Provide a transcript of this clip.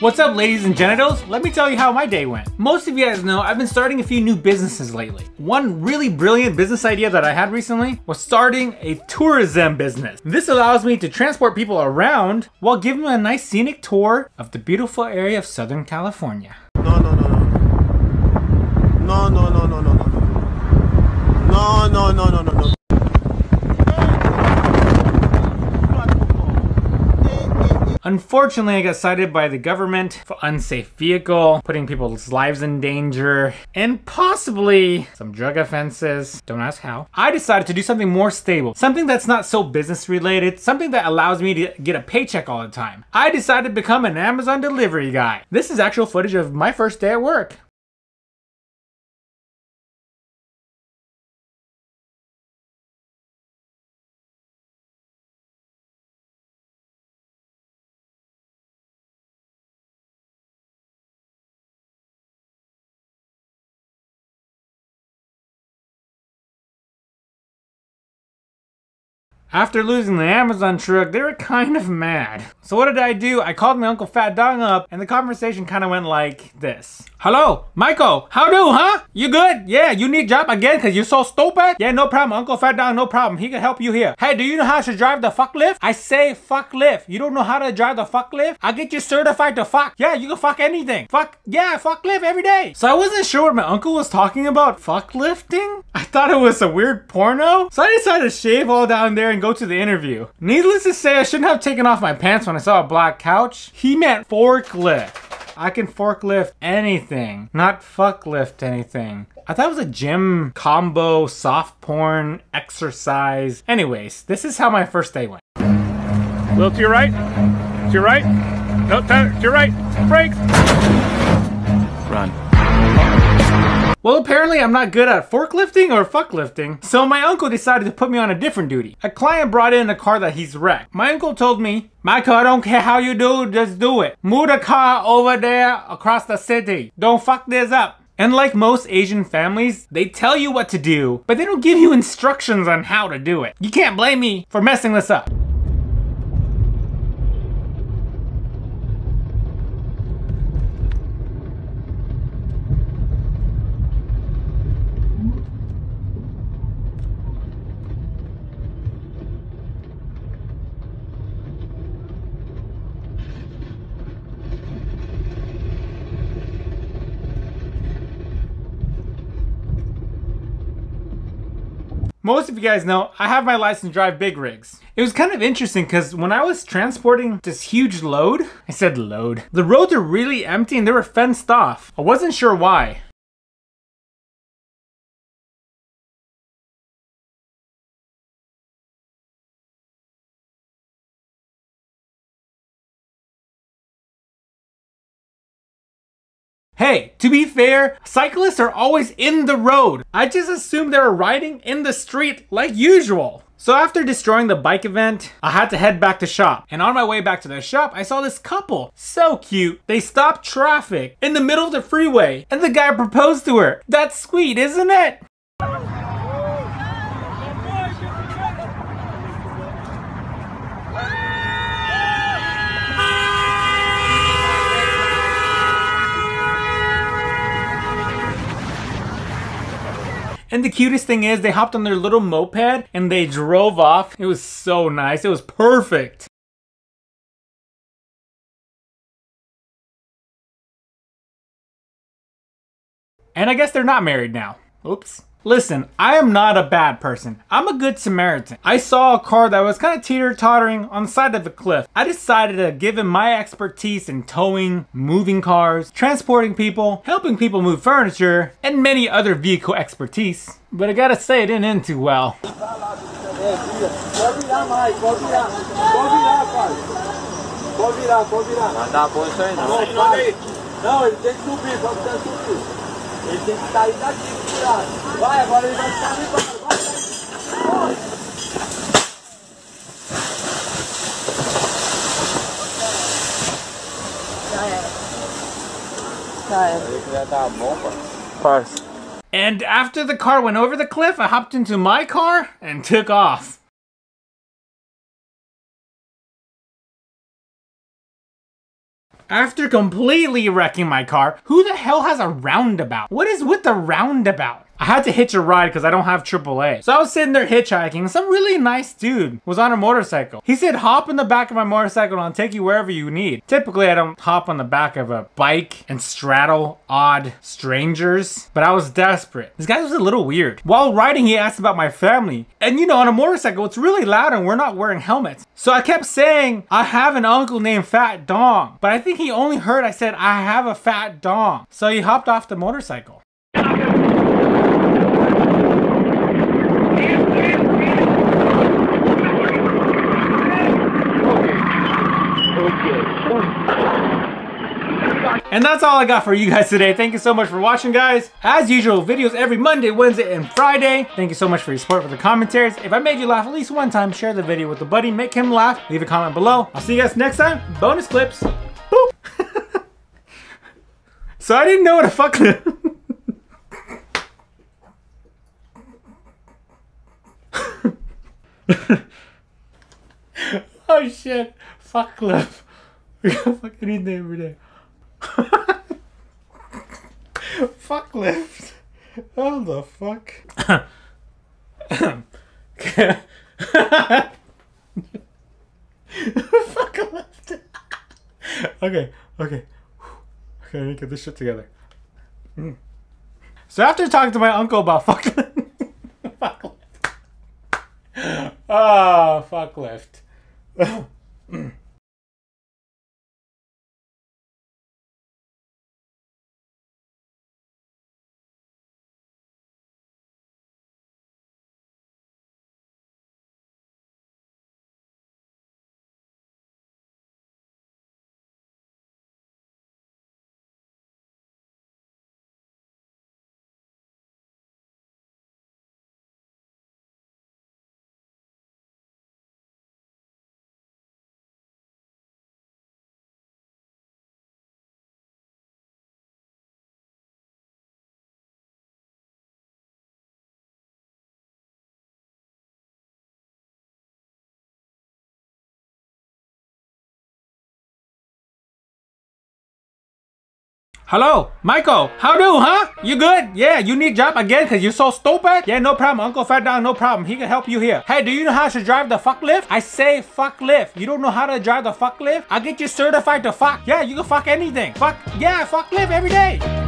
What's up, ladies and genitals? Let me tell you how my day went. Most of you guys know I've been starting a few new businesses lately. One really brilliant business idea that I had recently was starting a tourism business. This allows me to transport people around while giving them a nice scenic tour of the beautiful area of Southern California. No. Unfortunately, I got cited by the government for unsafe vehicle, putting people's lives in danger, and possibly some drug offenses. Don't ask how. I decided to do something more stable, something that's not so business related, something that allows me to get a paycheck all the time. I decided to become an Amazon delivery guy. This is actual footage of my first day at work. After losing the Amazon truck, they were kind of mad. So what did I do? I called my Uncle Fat Dog up, and the conversation kind of went like this. Hello, Michael, how do, huh? You good? Yeah, you need job again because you're so stupid? Yeah, no problem, Uncle Fat Dog, no problem. He can help you here. Hey, do you know how to drive the fuck lift? I say fuck lift. You don't know how to drive the fuck lift? I'll get you certified to fuck. Yeah, you can fuck anything. Fuck, yeah, fuck lift every day. So I wasn't sure what my uncle was talking about fuck lifting. I thought it was a weird porno. So I decided to shave all down there and go to the interview. Needless to say, I shouldn't have taken off my pants when I saw a black couch. He meant forklift. I can forklift anything, not fuck lift anything. I thought it was a gym combo, soft porn, exercise. Anyways, this is how my first day went. Wheel to your right. To your right. No, to your right. Brakes. Run. Well, apparently I'm not good at forklifting or fucklifting, so my uncle decided to put me on a different duty. A client brought in a car that he's wrecked. My uncle told me, Michael, I don't care how you do, just do it. Move the car over there across the city. Don't fuck this up. And like most Asian families, they tell you what to do, but they don't give you instructions on how to do it. You can't blame me for messing this up. Most of you guys know I have my license to drive big rigs. It was kind of interesting because when I was transporting this huge load, I said load, the roads are really empty and they were fenced off. I wasn't sure why. Hey, to be fair, cyclists are always in the road. I just assumed they were riding in the street like usual. So after destroying the bike event, I had to head back to shop. And on my way back to the shop, I saw this couple. So cute. They stopped traffic in the middle of the freeway and the guy proposed to her. That's sweet, isn't it? And the cutest thing is they hopped on their little moped and they drove off. It was so nice. It was perfect. And I guess they're not married now. Oops. Listen, I am not a bad person. I'm a good Samaritan. I saw a car that was kind of teeter-tottering on the side of a cliff. I decided to give him my expertise in towing, moving cars, transporting people, helping people move furniture, and many other vehicle expertise. But I gotta say, it didn't end too well. Ele tem que sair daqui, curado. Vai, agora ele vai ficar ali, vai. And after the car went over the cliff, I hopped into my car and took off. After completely wrecking my car, who the hell has a roundabout? What is with the roundabout? I had to hitch a ride because I don't have AAA. So I was sitting there hitchhiking and some really nice dude was on a motorcycle. He said, hop in the back of my motorcycle and I'll take you wherever you need. Typically, I don't hop on the back of a bike and straddle odd strangers, but I was desperate. This guy was a little weird. While riding, he asked about my family. And you know, on a motorcycle, it's really loud and we're not wearing helmets. So I kept saying, I have an uncle named Fat Dong. But I think he only heard I said, I have a fat dong. So he hopped off the motorcycle. And that's all I got for you guys today. Thank you so much for watching, guys. As usual, videos every Monday, Wednesday, and Friday. Thank you so much for your support for the commentaries. If I made you laugh at least one time, share the video with a buddy. Make him laugh. Leave a comment below. I'll see you guys next time. Bonus clips. Boop. So I didn't know what a fuck... Oh shit. Fuck live. We gotta fucking eat that every day. Fuck lift. Oh the fuck. Fuck lift. Okay. Okay, I need to get this shit together. So after talking to my uncle about fuck lift. Fuck lift. Oh, fuck lift. Hello, Michael. How do, huh? You good? Yeah, you need job again because you're so stupid? Yeah, no problem. Uncle Fat Dog, no problem. He can help you here. Hey, do you know how to drive the fuck lift? I say fuck lift. You don't know how to drive the fuck lift? I'll get you certified to fuck. Yeah, you can fuck anything. Fuck, yeah, fuck lift every day.